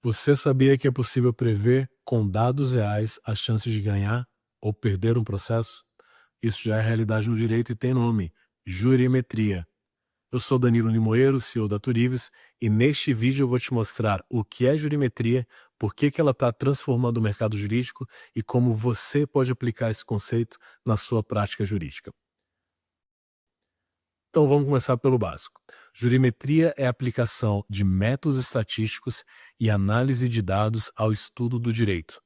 Você sabia que é possível prever com dados reais as chances de ganhar ou perder um processo? Isso já é realidade no direito e tem nome: jurimetria. Eu sou Danilo Limoeiro, CEO da Turives, e neste vídeo eu vou te mostrar o que é jurimetria, por que ela está transformando o mercado jurídico e como você pode aplicar esse conceito na sua prática jurídica. Então vamos começar pelo básico. Jurimetria é a aplicação de métodos estatísticos e análise de dados ao estudo do direito.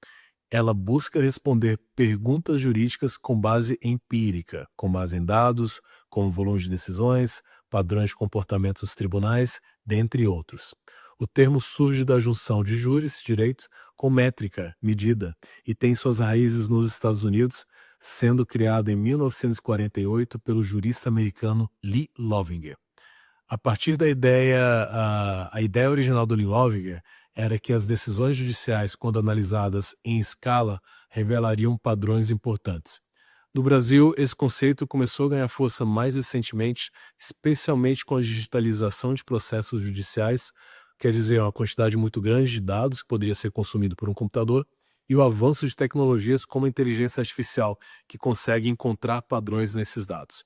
Ela busca responder perguntas jurídicas com base empírica, com base em dados, como volume de decisões, padrões de comportamento dos tribunais, dentre outros. O termo surge da junção de júris, direito, com métrica, medida, e tem suas raízes nos Estados Unidos, sendo criado em 1948 pelo jurista americano Lee Lovinger. A partir da ideia, a ideia original do Lee Lovinger era que as decisões judiciais, quando analisadas em escala, revelariam padrões importantes. No Brasil, esse conceito começou a ganhar força mais recentemente, especialmente com a digitalização de processos judiciais, quer dizer, uma quantidade muito grande de dados que poderia ser consumido por um computador, e o avanço de tecnologias como a inteligência artificial, que consegue encontrar padrões nesses dados.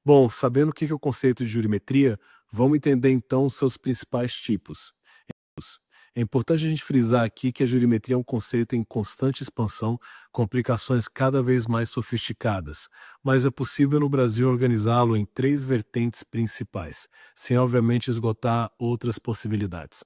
Bom, sabendo o que é o conceito de jurimetria, vamos entender então os seus principais tipos. É importante a gente frisar aqui que a jurimetria é um conceito em constante expansão, com aplicações cada vez mais sofisticadas, mas é possível no Brasil organizá-lo em três vertentes principais, sem obviamente esgotar outras possibilidades.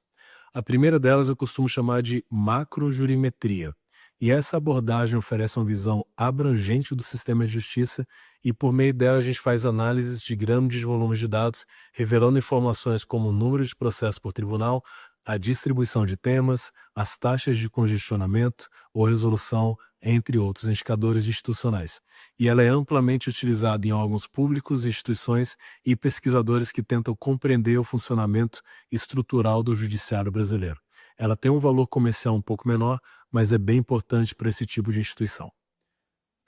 A primeira delas eu costumo chamar de macrojurimetria, e essa abordagem oferece uma visão abrangente do sistema de justiça e por meio dela a gente faz análises de grandes volumes de dados, revelando informações como o número de processos por tribunal, a distribuição de temas, as taxas de congestionamento ou resolução, entre outros indicadores institucionais. E ela é amplamente utilizada em órgãos públicos, instituições e pesquisadores que tentam compreender o funcionamento estrutural do judiciário brasileiro. Ela tem um valor comercial um pouco menor, mas é bem importante para esse tipo de instituição.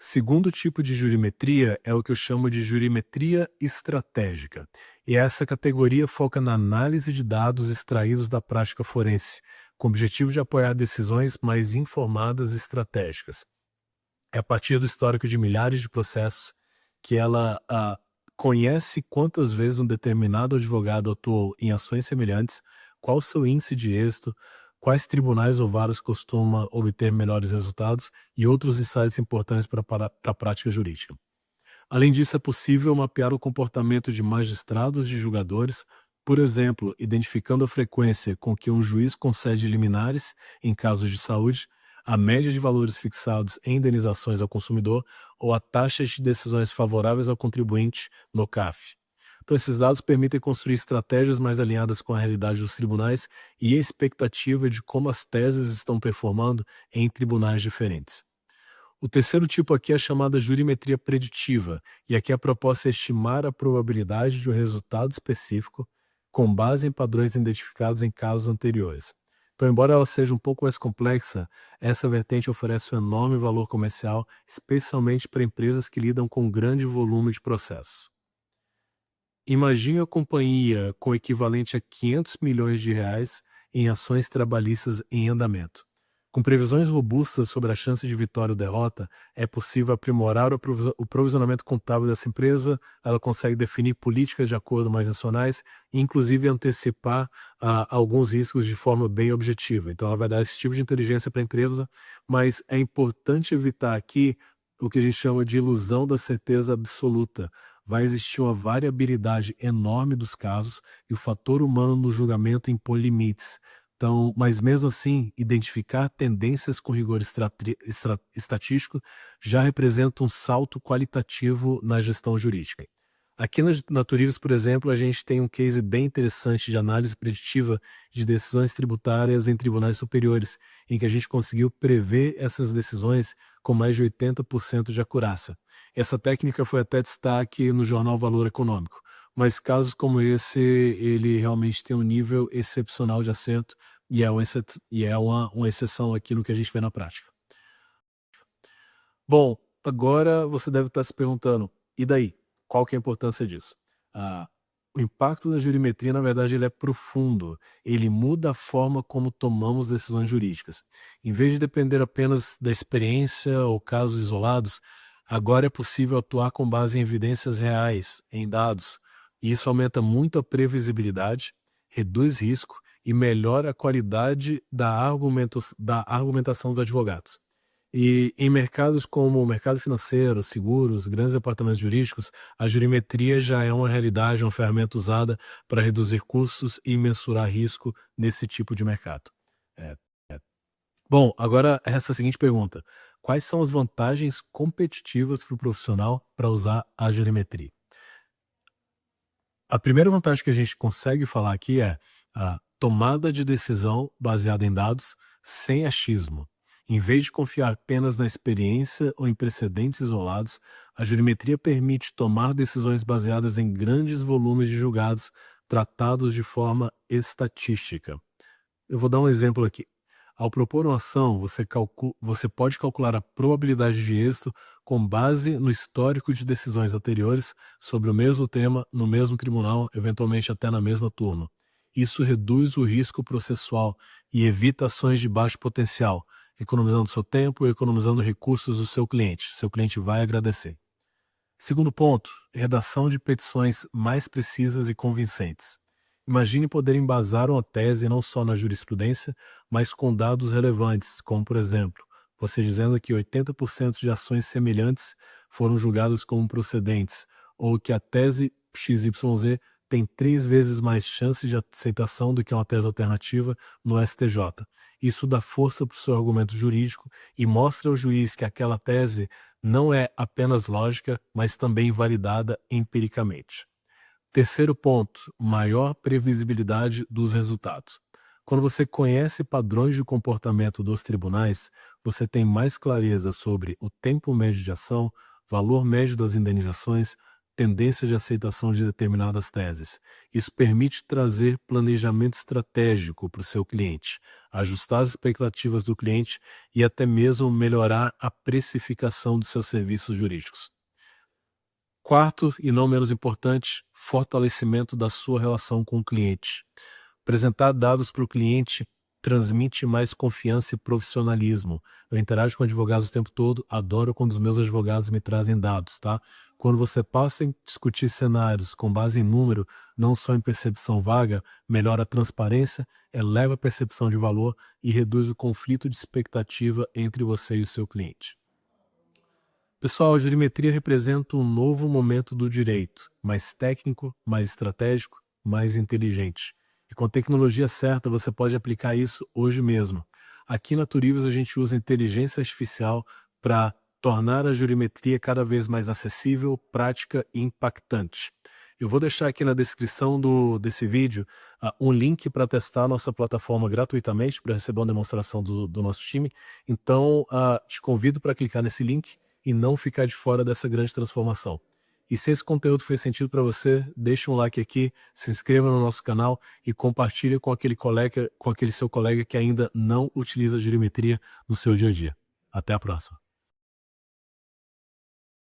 Segundo tipo de jurimetria é o que eu chamo de jurimetria estratégica. E essa categoria foca na análise de dados extraídos da prática forense, com o objetivo de apoiar decisões mais informadas e estratégicas. É a partir do histórico de milhares de processos que ela conhece quantas vezes um determinado advogado atuou em ações semelhantes, qual o seu índice de êxito, quais tribunais ou varas costuma obter melhores resultados e outros insights importantes para a prática jurídica. Além disso, é possível mapear o comportamento de magistrados e de julgadores, por exemplo, identificando a frequência com que um juiz concede liminares em casos de saúde, a média de valores fixados em indenizações ao consumidor ou a taxa de decisões favoráveis ao contribuinte no CAF. Então, esses dados permitem construir estratégias mais alinhadas com a realidade dos tribunais e a expectativa de como as teses estão performando em tribunais diferentes. O terceiro tipo aqui é a chamada jurimetria preditiva, e aqui a proposta é estimar a probabilidade de um resultado específico com base em padrões identificados em casos anteriores. Então, embora ela seja um pouco mais complexa, essa vertente oferece um enorme valor comercial, especialmente para empresas que lidam com grande volume de processos. Imagine a companhia com o equivalente a 500 milhões de reais em ações trabalhistas em andamento. Com previsões robustas sobre a chance de vitória ou derrota, é possível aprimorar o provisionamento contábil dessa empresa, ela consegue definir políticas de acordo mais nacionais e inclusive antecipar alguns riscos de forma bem objetiva. Então ela vai dar esse tipo de inteligência para a empresa, mas é importante evitar aqui o que a gente chama de ilusão da certeza absoluta. Vai existir uma variabilidade enorme dos casos e o fator humano no julgamento impõe limites. Então, mas mesmo assim, identificar tendências com rigor estatístico já representa um salto qualitativo na gestão jurídica. Aqui na Naturivos, por exemplo, a gente tem um case bem interessante de análise preditiva de decisões tributárias em tribunais superiores, em que a gente conseguiu prever essas decisões com mais de 80% de acurácia. Essa técnica foi até destaque no jornal Valor Econômico, mas casos como esse, ele realmente tem um nível excepcional de acerto e é uma exceção aqui no que a gente vê na prática. Bom, agora você deve estar se perguntando, e daí? Qual que é a importância disso? O impacto da jurimetria, na verdade, ele é profundo. Ele muda a forma como tomamos decisões jurídicas. Em vez de depender apenas da experiência ou casos isolados, agora é possível atuar com base em evidências reais, em dados. E isso aumenta muito a previsibilidade, reduz risco e melhora a qualidade da argumentação dos advogados. E em mercados como o mercado financeiro, seguros, grandes departamentos jurídicos, a jurimetria já é uma realidade, uma ferramenta usada para reduzir custos e mensurar risco nesse tipo de mercado. É. Bom, agora essa seguinte pergunta: quais são as vantagens competitivas para o profissional para usar a jurimetria? A primeira vantagem que a gente consegue falar aqui é a tomada de decisão baseada em dados sem achismo. Em vez de confiar apenas na experiência ou em precedentes isolados, a jurimetria permite tomar decisões baseadas em grandes volumes de julgados tratados de forma estatística. Eu vou dar um exemplo aqui. Ao propor uma ação, você pode calcular a probabilidade de êxito com base no histórico de decisões anteriores sobre o mesmo tema no mesmo tribunal, eventualmente até na mesma turma. Isso reduz o risco processual e evita ações de baixo potencial, economizando seu tempo e economizando recursos do seu cliente. Seu cliente vai agradecer. Segundo ponto, redação de petições mais precisas e convincentes. Imagine poder embasar uma tese não só na jurisprudência, mas com dados relevantes, como, por exemplo, você dizendo que 80% de ações semelhantes foram julgadas como procedentes, ou que a tese XYZ tem 3 vezes mais chances de aceitação do que uma tese alternativa no STJ. Isso dá força para o seu argumento jurídico e mostra ao juiz que aquela tese não é apenas lógica, mas também validada empiricamente. Terceiro ponto, maior previsibilidade dos resultados. Quando você conhece padrões de comportamento dos tribunais, você tem mais clareza sobre o tempo médio de ação, valor médio das indenizações, tendência de aceitação de determinadas teses. Isso permite trazer planejamento estratégico para o seu cliente, ajustar as expectativas do cliente e até mesmo melhorar a precificação de seus serviços jurídicos. Quarto, e não menos importante, fortalecimento da sua relação com o cliente. Apresentar dados para o cliente transmite mais confiança e profissionalismo. Eu interajo com advogados o tempo todo, adoro quando os meus advogados me trazem dados, tá? Quando você passa a discutir cenários com base em número, não só em percepção vaga, melhora a transparência, eleva a percepção de valor e reduz o conflito de expectativa entre você e o seu cliente. Pessoal, a jurimetria representa um novo momento do direito, mais técnico, mais estratégico, mais inteligente. E com a tecnologia certa, você pode aplicar isso hoje mesmo. Aqui na Turivas a gente usa inteligência artificial para tornar a jurimetria cada vez mais acessível, prática e impactante. Eu vou deixar aqui na descrição desse vídeo um link para testar a nossa plataforma gratuitamente, para receber uma demonstração do nosso time. Então, te convido para clicar nesse link e não ficar de fora dessa grande transformação. E se esse conteúdo fez sentido para você, deixa um like aqui, se inscreva no nosso canal e compartilhe com aquele seu colega que ainda não utiliza a jurimetria no seu dia a dia. Até a próxima.